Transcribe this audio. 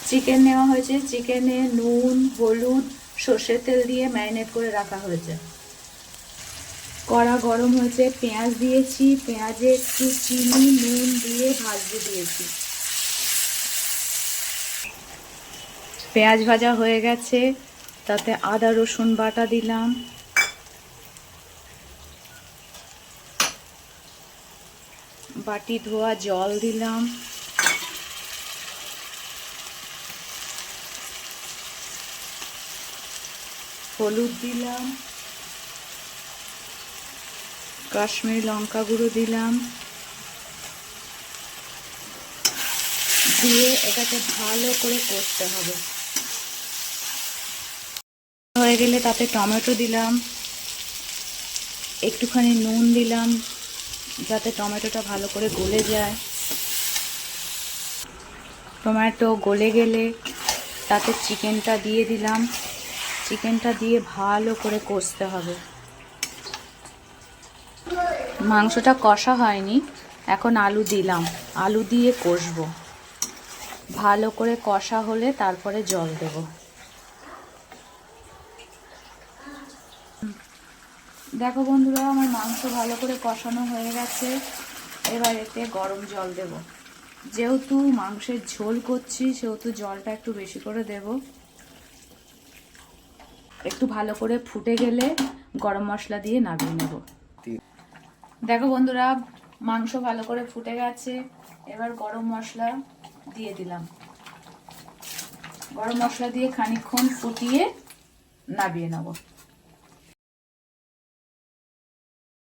Chicken নেওয়া হয়েছে, চিকেনে নুন হলুদ সর্ষের তেল দিয়ে ম্যারিনেট করে রাখা হয়েছে। কড়া গরম হয়েছে, পেঁয়াজ দিয়েছি, পেঁয়াজে একটু চিনি নুন দিয়ে ভাজতে দিয়েছি। পেঁয়াজ ভাজা হয়ে গেছে, তাতে আদা রসুন বাটা দিলাম, বাটি ধোয়া জল দিলাম, হলুদ দিলাম, কাশ্মীরি লঙ্কা গুঁড়ো দিলাম, দিয়ে এটাকে ভালো করে কষতে হবে। হয়ে গেলে তাতে টমেটো দিলাম, একটুখানি নুন দিলাম যাতে টমেটোটা ভালো করে গলে যায়। টমেটো গলে গেলে তাতে চিকেনটা দিয়ে দিলাম, চিকেনটা দিয়ে ভালো করে কষতে হবে। মাংসটা কষা হয়নি, এখন আলু দিলাম, আলু দিয়ে কষবো। ভালো করে কষা হলে তারপরে জল দেব। দেখো বন্ধুরা, আমার মাংস ভালো করে কষানো হয়ে গেছে। এবার এতে গরম জল দেব। যেহেতু মাংসের ঝোল করছি সেহেতু জলটা একটু বেশি করে দেব। একটু ভালো করে ফুটে গেলে গরম মশলা দিয়ে নামিয়ে নেব। দেখো বন্ধুরা, মাংস ভালো করে ফুটে গেছে। এবার গরম মশলা দিয়ে দিলাম। গরম মশলা দিয়ে খানিকক্ষণ ফুটিয়ে নামিয়ে নেব।